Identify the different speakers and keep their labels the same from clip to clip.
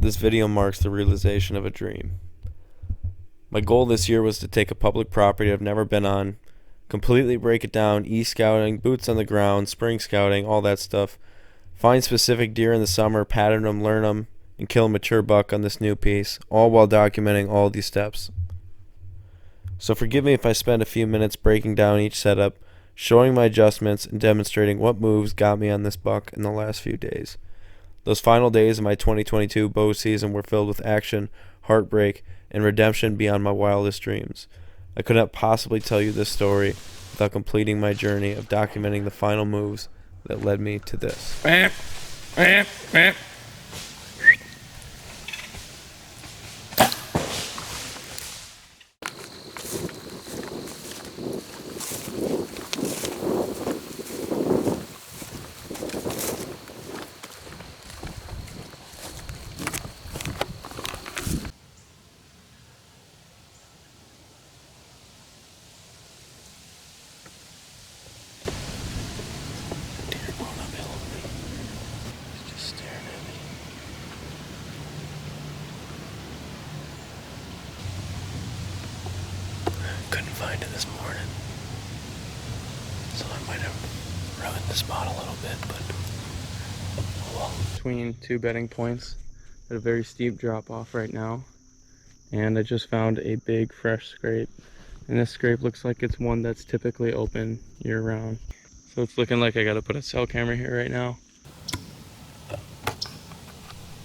Speaker 1: This video marks the realization of a dream. My goal this year was to take a public property I've never been on, completely break it down, e-scouting, boots on the ground, spring scouting, all that stuff, find specific deer in the summer, pattern them, learn them, and kill a mature buck on this new piece, all while documenting all these steps. So forgive me if I spend a few minutes breaking down each setup, showing my adjustments, and demonstrating what moves got me on this buck in the last few days. Those final days of my 2022 bow season were filled with action, heartbreak, and redemption beyond my wildest dreams. I could not possibly tell you this story without completing my journey of documenting the final moves that led me to this. Couldn't find it this morning, so I might have ruined the spot a little bit, but oh well.
Speaker 2: Between two bedding points at a very steep drop off right now, and I just found a big fresh scrape, and this scrape looks like it's one that's typically open year round, so it's looking like I gotta put a cell camera here right now.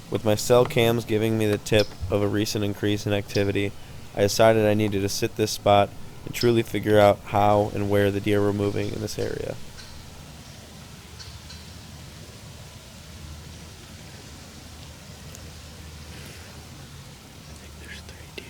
Speaker 1: With my cell cams giving me the tip of a recent increase in activity, I decided I needed to sit this spot and truly figure out how and where the deer were moving in this area. I think there's 3 deer.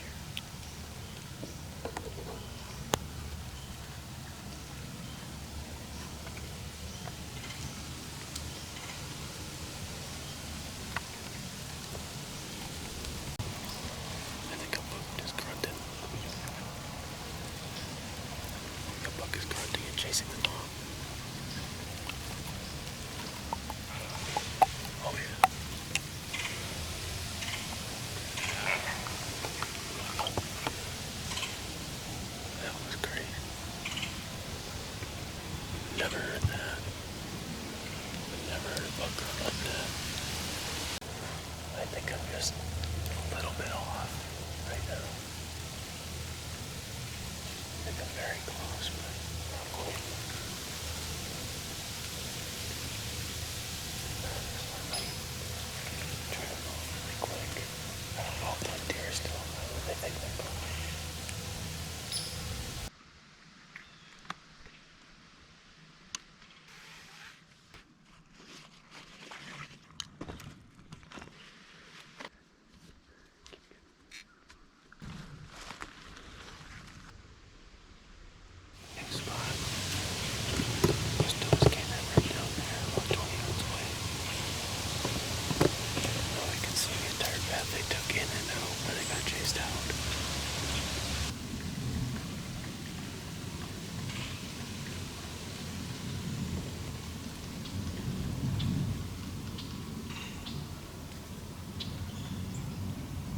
Speaker 1: I think a buck is grunting. A buck is grunting and chasing the dog. Oh yeah. That was great. Never heard that. Never heard a buck grunt like that. I think I'm just a little bit off right now. I think I'm very close, but not quite. Try to move really quick. I don't know if that deer is still alive. I think they're gone. They took in and out, but they got chased out.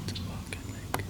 Speaker 1: It's a buck, I think.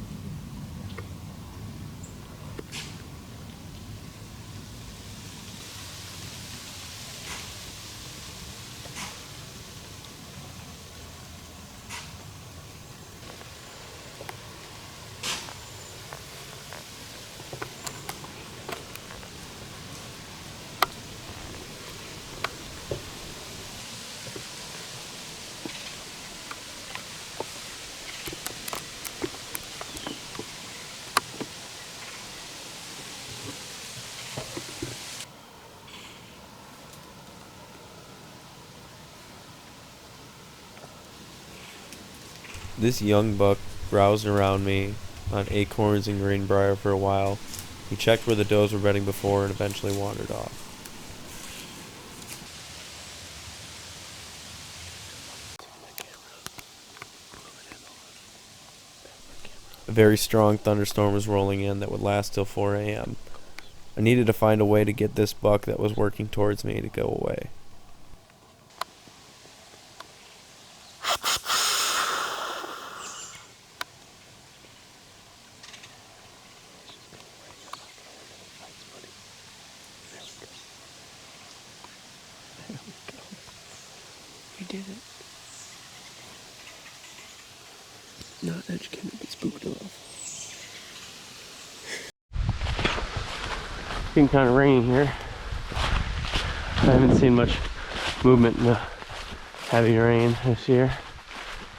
Speaker 1: This young buck browsed around me on acorns and greenbrier for a while. He checked where the does were bedding before and eventually wandered off. A very strong thunderstorm was rolling in that would last till 4 a.m. I needed to find a way to get this buck that was working towards me to go away.
Speaker 2: Not educated, but spooked enough. It's getting kind of rainy here. I haven't seen much movement in the heavy rain this year.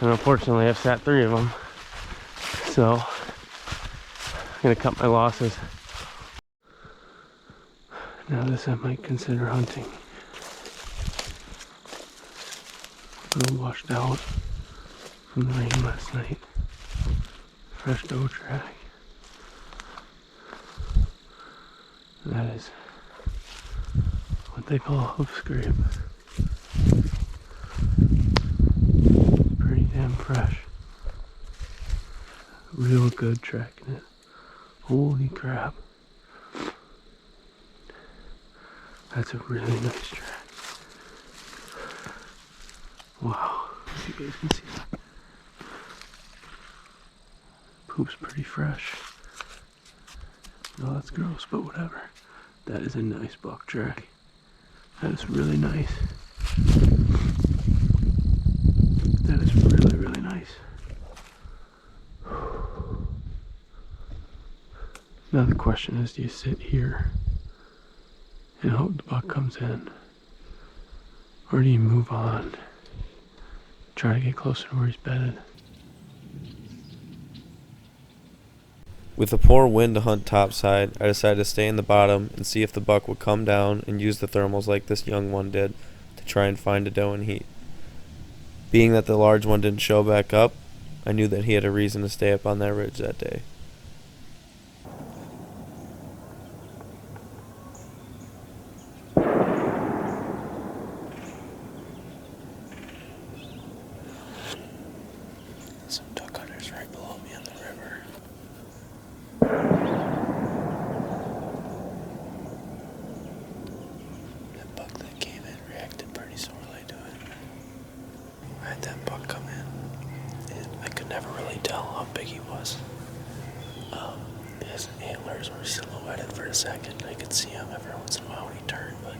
Speaker 2: And unfortunately, I've sat 3 of them. So, I'm gonna cut my losses. Now this I might consider hunting. A little washed out from the rain last night. Fresh doe track. That is what they call a hoof scrape. Pretty damn fresh. Real good tracking it. Holy crap. That's a really nice track. Wow. As you guys can see, poop's pretty fresh. No, that's gross, but whatever. That is a nice buck track. That is really nice. That is really, really nice. Now the question is, do you sit here and hope the buck comes in? Or do you move on? Try to get closer to where he's bedded.
Speaker 1: With a poor wind to hunt topside, I decided to stay in the bottom and see if the buck would come down and use the thermals like this young one did to try and find a doe in heat. Being that the large one didn't show back up, I knew that he had a reason to stay up on that ridge that day. Some duck hunters right below me on the river. That buck that came in reacted pretty sorely to it. I had that buck come in, and I could never really tell how big he was. His antlers were silhouetted for a second. I could see him every once in a while when he turned, but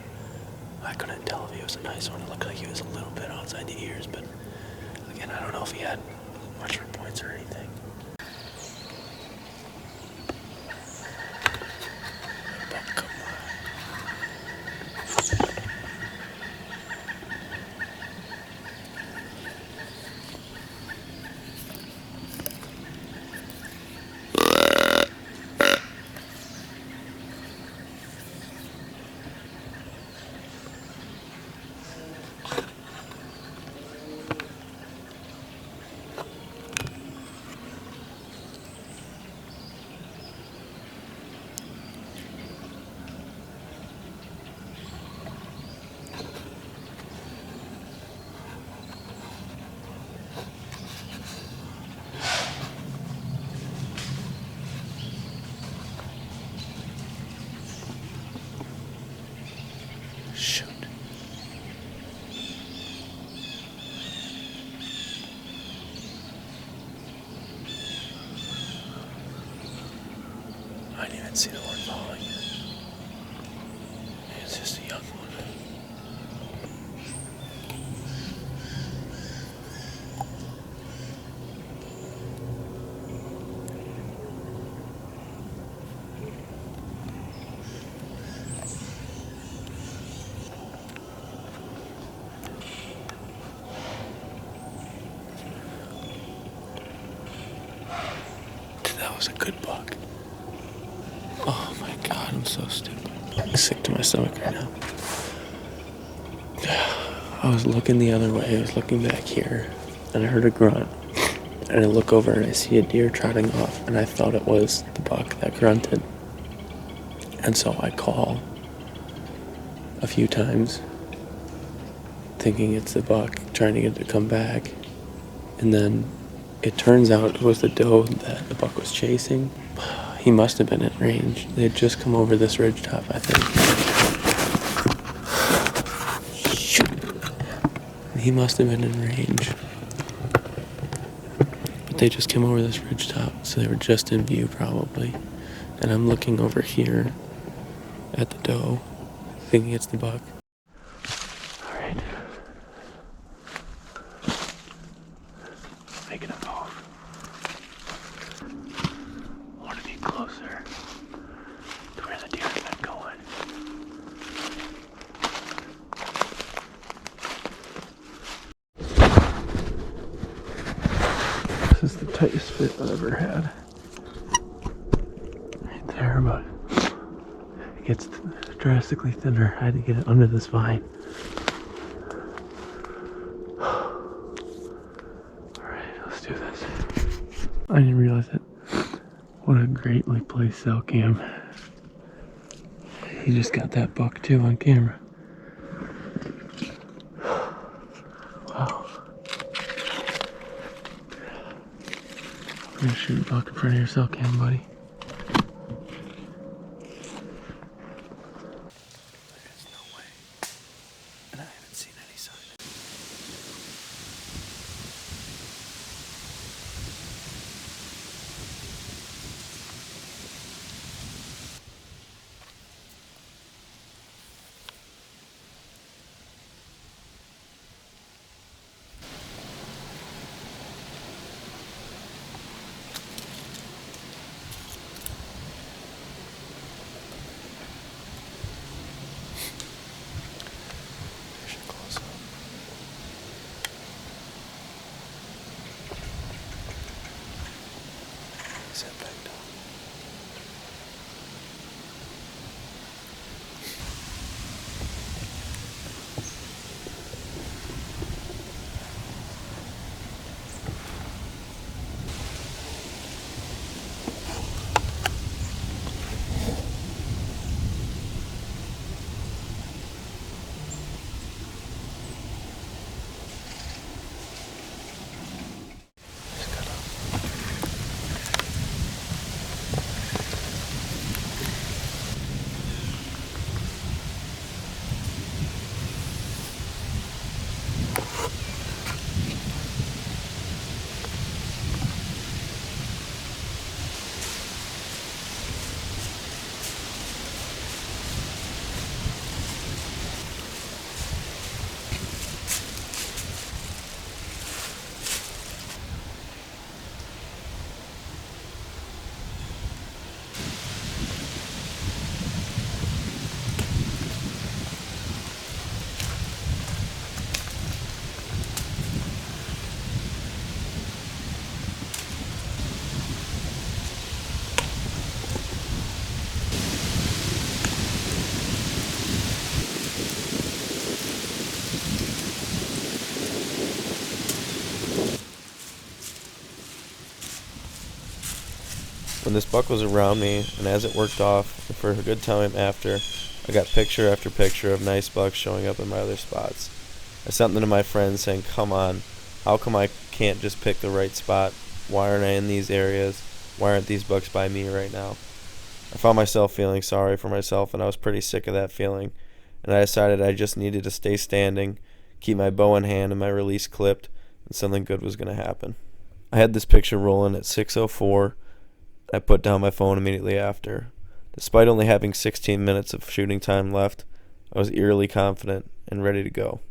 Speaker 1: I couldn't tell if he was a nice one. It looked like he was a little bit outside the ears, but again, I don't know if he had much for points or anything. Buck come Shoot. I didn't even see the one falling. It's just a young one. That was a good buck. Oh my god, I'm so stupid. I'm sick to my stomach right now. I was looking the other way. I was looking back here, and I heard a grunt. And I look over and I see a deer trotting off, and I thought it was the buck that grunted. And so I call a few times, thinking it's the buck, trying to get it to come back. And then it turns out it was the doe that the buck was chasing. He must have been in range. They had just come over this ridgetop, I think. Shoot. He must have been in range. But they just came over this ridgetop, so they were just in view probably. And I'm looking over here at the doe, thinking it's the buck. Alright. Making a move.
Speaker 2: closer to where the deer have been going. This is the tightest fit I've ever had. Right there, but it gets drastically thinner. I had to get it under this vine. Alright, let's do this. I didn't realize it. What a greatly placed cell cam. He just got that buck too on camera. Wow. I'm gonna shoot a buck in front of your cell cam, buddy. There's no way. And I haven't seen any sign. Set back down.
Speaker 1: When this buck was around me, and as it worked off, and for a good time after, I got picture after picture of nice bucks showing up in my other spots. I sent them to my friends saying, come on, how come I can't just pick the right spot? Why aren't I in these areas? Why aren't these bucks by me right now? I found myself feeling sorry for myself, and I was pretty sick of that feeling, and I decided I just needed to stay standing, keep my bow in hand and my release clipped, and something good was going to happen. I had this picture rolling at 6:04. I put down my phone immediately after. Despite only having 16 minutes of shooting time left, I was eerily confident and ready to go.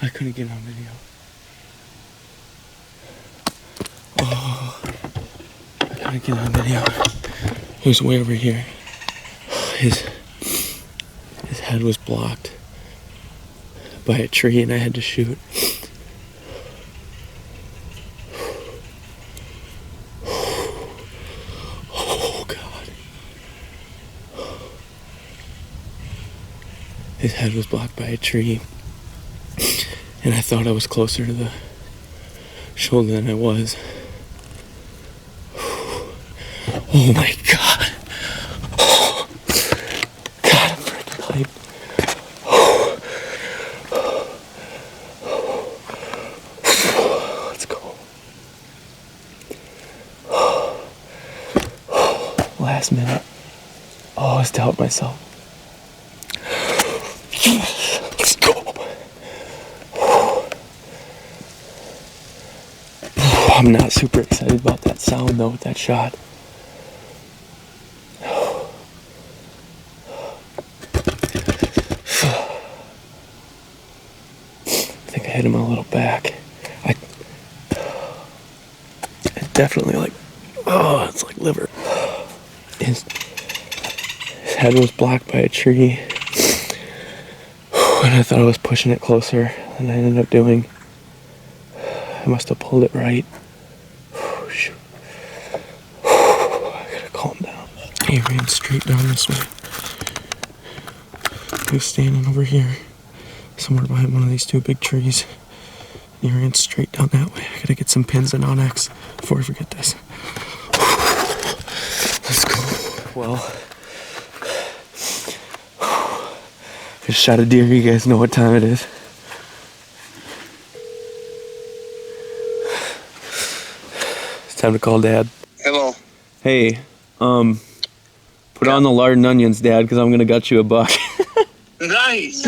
Speaker 2: I couldn't get on video. Oh, I couldn't get on video. He was way over here. His head was blocked by a tree and I had to shoot. Oh God. His head was blocked by a tree. And I thought I was closer to the shoulder than I was. Oh my God. God, I'm freaking hyped. Let's go. Last minute. Oh, I was doubting myself. Let's go. I'm not super excited about that sound though with that shot. I think I hit him a little back. I definitely like, oh, it's like liver. His head was blocked by a tree. And I thought I was pushing it closer than I ended up doing. I must have pulled it right. Shoot. I gotta calm down. He ran straight down this way. He was standing over here, somewhere behind one of these two big trees. He ran straight down that way. I gotta get some pins in Onyx before I forget this. Let's go. Well, just shot a deer. You guys know what time it is. It's time to call Dad.
Speaker 3: Hello.
Speaker 2: Hey, put on the lard and onions, Dad, because I'm gonna gut you a buck.
Speaker 3: Nice.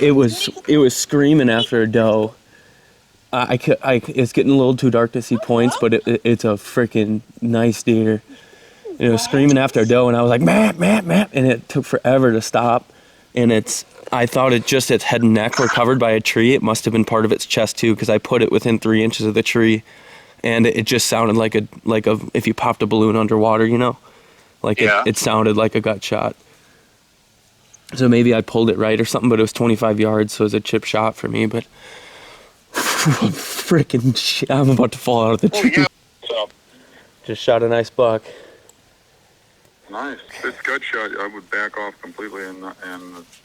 Speaker 2: It was screaming after a doe. It's getting a little too dark to see points, but it's a freaking nice deer. And it was screaming after a doe, and I was like, map, map, map, and it took forever to stop. And I thought its head and neck were covered by a tree. It must have been part of its chest too, because I put it within 3 inches of the tree, and it just sounded like a if you popped a balloon underwater, you know, like
Speaker 3: yeah.
Speaker 2: it sounded like a gut shot. So maybe I pulled it right or something, but it was 25 yards, so it was a chip shot for me. But freaking shit, I'm about to fall out of the tree.
Speaker 3: Yeah. So,
Speaker 2: just shot a nice buck.
Speaker 4: Nice. This gut shot, I would back off completely and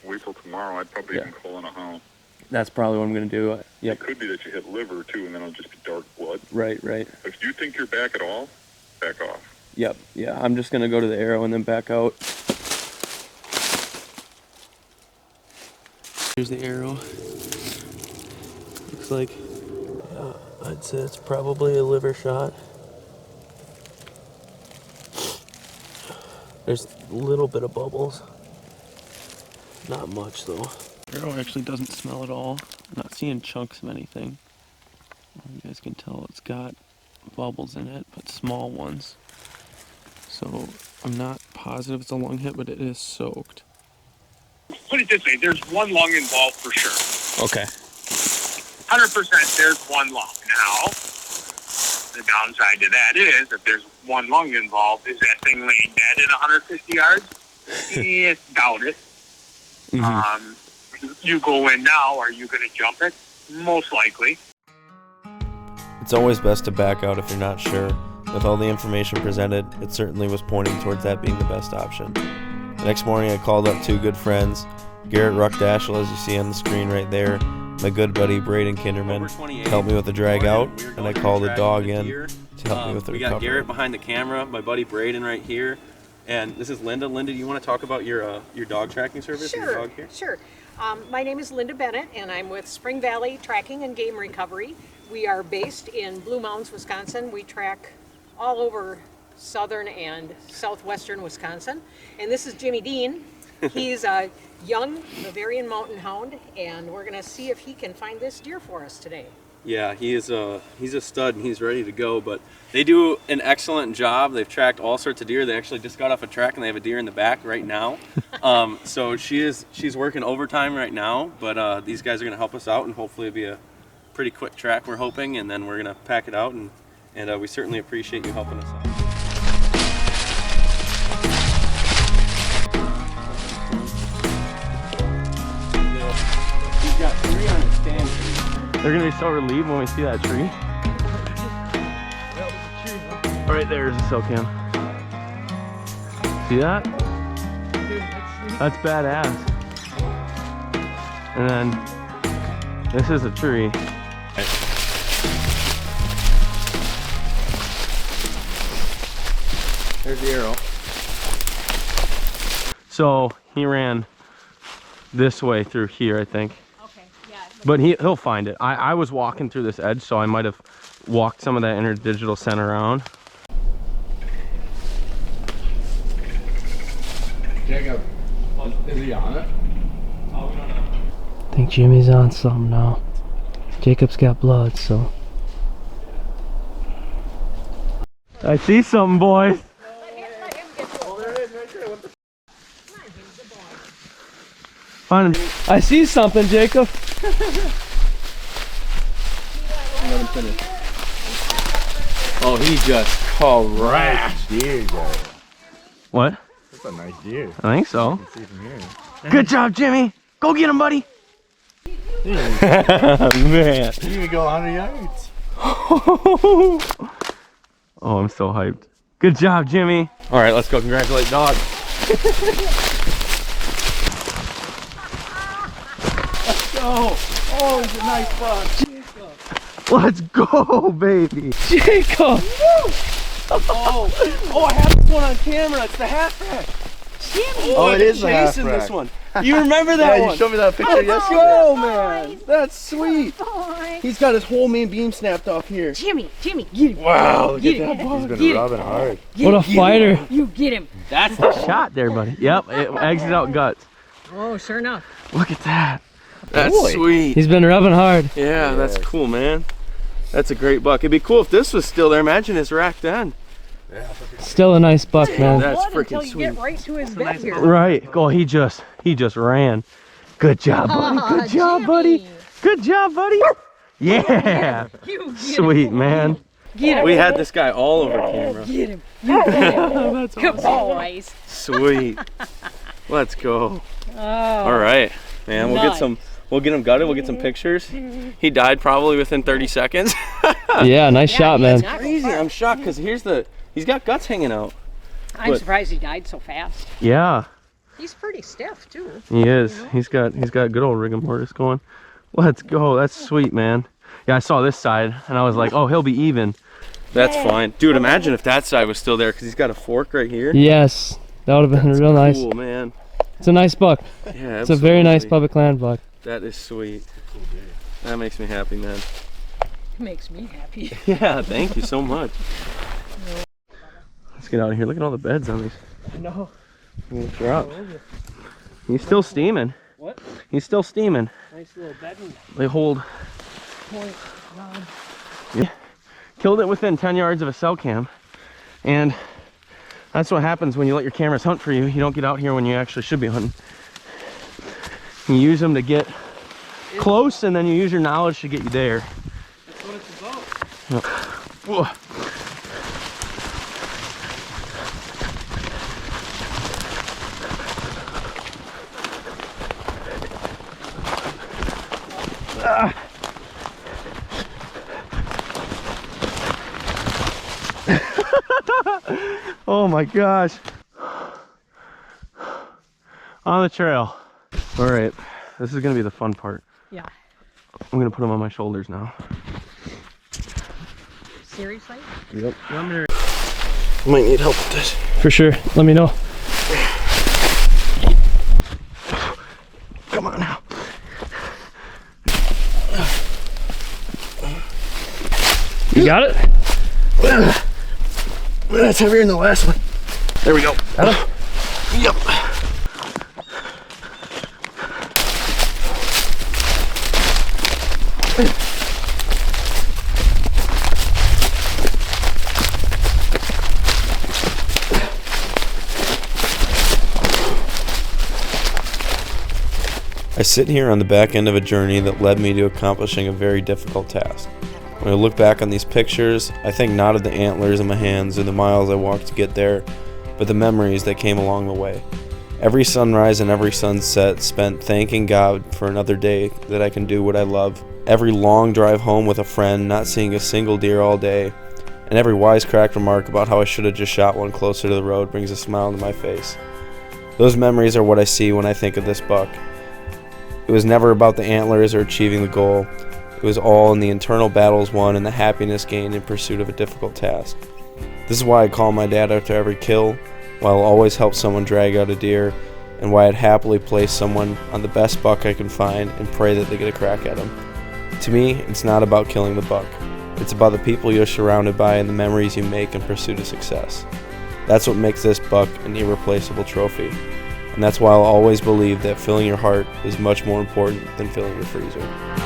Speaker 4: wait till tomorrow. I'd probably even call in a hound.
Speaker 2: That's probably what I'm going to do. Yep.
Speaker 4: It could be that you hit liver, too, and then it'll just be dark blood.
Speaker 2: Right.
Speaker 4: If you think you're back at all, back off.
Speaker 2: Yep, yeah. I'm just going to go to the arrow and then back out. Here's the arrow. Looks like, I'd say it's probably a liver shot. There's a little bit of bubbles. Not much though. Arrow actually doesn't smell at all. I'm not seeing chunks of anything. You guys can tell it's got bubbles in it, but small ones. So I'm not positive it's a lung hit, but it is soaked.
Speaker 3: put it this way, there's one lung involved for sure.
Speaker 2: Okay.
Speaker 3: 100% there's one lung. Now, the downside to that is, if there's one lung involved, is that thing laying dead at 150 yards? Yeah, doubt it.
Speaker 2: Mm-hmm.
Speaker 3: You go in now, are you going to jump it? Most likely.
Speaker 1: It's always best to back out if you're not sure. With all the information presented, it certainly was pointing towards that being the best option. The next morning I called up two good friends, Garrett Ruckdashel, as you see on the screen right there, my good buddy Braden Kinderman, to help me with the drag out, and I called a dog in to help me with the recovery.
Speaker 5: We got Garrett behind the camera, my buddy Braden right here, and this is Linda. Linda, do you want to talk about your dog tracking service?
Speaker 6: Sure,
Speaker 5: your dog here?
Speaker 6: sure. My name is Linda Bennett, and I'm with Spring Valley Tracking and Game Recovery. We are based in Blue Mountains, Wisconsin. We track all over southern and southwestern Wisconsin. And this is Jimmy Dean. He's a young Bavarian mountain hound, and we're going to see if he can find this deer for us today.
Speaker 5: Yeah, he's a stud and he's ready to go, but they do an excellent job. They've tracked all sorts of deer. They actually just got off a track and they have a deer in the back right now. So she's working overtime right now, but these guys are going to help us out, and hopefully it'll be a pretty quick track, we're hoping, and then we're going to pack it out, and we certainly appreciate you helping us out. He's got 3 on his stand.
Speaker 2: They're gonna be so relieved when we see that tree. Right there's a SoCam. See that? That's badass. And then this is a tree.
Speaker 5: There's the arrow.
Speaker 2: So he ran this way through here, I think.
Speaker 6: Okay, yeah.
Speaker 2: But he'll find it. I was walking through this edge, so I might have walked some of that interdigital scent around.
Speaker 7: Jacob, is he on it?
Speaker 2: I think Jimmy's on something now. Jacob's got blood, so. I see something, boys. Find him. I see something, Jacob.
Speaker 7: Let him finish.
Speaker 2: Oh, he just crashed.
Speaker 7: Deer, guy.
Speaker 2: What?
Speaker 7: That's a nice deer.
Speaker 2: I think so.
Speaker 7: You can see from here.
Speaker 2: Good job, Jimmy. Go get him, buddy. Man.
Speaker 7: You can go 100 yards.
Speaker 2: Oh, I'm so hyped. Good job, Jimmy. All right, let's go congratulate dog.
Speaker 5: Let's go. Oh, he's a nice buck.
Speaker 2: Let's go, baby. Jacob.
Speaker 5: Oh, I have this one on camera. It's the half rack.
Speaker 7: Oh, it is the half
Speaker 5: chasing
Speaker 7: rack.
Speaker 5: this one. You remember that
Speaker 7: Yeah,
Speaker 5: one?
Speaker 7: you showed me that picture
Speaker 5: Let's
Speaker 7: yesterday.
Speaker 5: go, man. That's sweet.
Speaker 6: Boy.
Speaker 5: He's got his whole main beam snapped off here.
Speaker 6: Jimmy, get him.
Speaker 7: Wow, look
Speaker 6: Get
Speaker 7: at that.
Speaker 6: him.
Speaker 7: He's been rubbing hard.
Speaker 2: What a fighter.
Speaker 6: You get him.
Speaker 5: That's the
Speaker 2: Shot there, buddy. Yep, exit out guts.
Speaker 6: Oh, sure enough.
Speaker 2: Look at that.
Speaker 5: That's sweet.
Speaker 2: He's been rubbing hard.
Speaker 5: Yeah, that's cool, man. That's a great buck. It'd be cool if this was still there. Imagine his rack then.
Speaker 2: Still a nice buck, man.
Speaker 5: That's
Speaker 6: Blood until
Speaker 5: freaking
Speaker 6: you
Speaker 5: sweet.
Speaker 6: get right to his bed here.
Speaker 2: Right. Oh, he just ran. Good job, buddy. Good job, buddy.
Speaker 6: Jimmy.
Speaker 2: Good job, buddy. Yeah.
Speaker 6: You get him.
Speaker 2: Sweet, man.
Speaker 6: Get him.
Speaker 5: We had this guy all over camera.
Speaker 6: Get him. You get him.
Speaker 2: That's
Speaker 6: Good boys.
Speaker 5: Sweet. Let's go.
Speaker 6: Oh.
Speaker 5: All right, man. We'll
Speaker 6: Nice.
Speaker 5: get him gutted. We'll get some pictures. He died probably within 30 seconds.
Speaker 2: Yeah, nice shot, man.
Speaker 6: Not
Speaker 5: Crazy. I'm shocked because he's got guts hanging out.
Speaker 6: I'm surprised he died so fast.
Speaker 2: Yeah,
Speaker 6: He's pretty stiff too.
Speaker 2: he is. He's got good old rigor mortis going. Let's go. That's sweet, man. Yeah, I saw this side and I was like, oh, he'll be even.
Speaker 5: That's fine, dude. Imagine if that side was still there because he's got a fork right here.
Speaker 2: Yes, that would have been real nice.
Speaker 5: Cool, man.
Speaker 2: It's a nice buck.
Speaker 5: Yeah,
Speaker 2: It's a very nice
Speaker 5: absolutely.
Speaker 2: public land buck.
Speaker 5: That is sweet. That makes me happy, man.
Speaker 6: It makes me happy.
Speaker 5: Yeah, thank you so much.
Speaker 2: Let's get out of here. Look at all the beds on these.
Speaker 6: I know.
Speaker 2: Little drop. He's still steaming.
Speaker 6: What?
Speaker 2: He's still steaming.
Speaker 6: Nice little bedding
Speaker 2: They hold.
Speaker 6: point. Rod.
Speaker 2: Yeah. Killed it within 10 yards of a cell cam. And that's what happens when you let your cameras hunt for you. You don't get out here when you actually should be hunting. You use them to get close, and then you use your knowledge to get you there.
Speaker 5: That's what it's about.
Speaker 2: Whoa. Oh my gosh. On the trail. All right, this is gonna be the fun part.
Speaker 6: Yeah.
Speaker 2: I'm gonna put them on my shoulders now.
Speaker 6: Seriously?
Speaker 2: Yep.
Speaker 5: Might need help with this.
Speaker 2: For sure. Let me know.
Speaker 5: Come on now.
Speaker 2: You got it?
Speaker 5: That's heavier than the last one. There we go. Yep.
Speaker 1: I sit here on the back end of a journey that led me to accomplishing a very difficult task. When I look back on these pictures, I think not of the antlers in my hands or the miles I walked to get there, but the memories that came along the way. Every sunrise and every sunset spent thanking God for another day that I can do what I love. Every long drive home with a friend, not seeing a single deer all day, and every wisecracked remark about how I should have just shot one closer to the road brings a smile to my face. Those memories are what I see when I think of this buck. It was never about the antlers or achieving the goal. It was all in the internal battles won and the happiness gained in pursuit of a difficult task. This is why I call my dad after every kill, why I'll always help someone drag out a deer, and why I'd happily place someone on the best buck I can find and pray that they get a crack at him. To me, it's not about killing the buck. It's about the people you're surrounded by and the memories you make in pursuit of success. That's what makes this buck an irreplaceable trophy. And that's why I'll always believe that filling your heart is much more important than filling your freezer.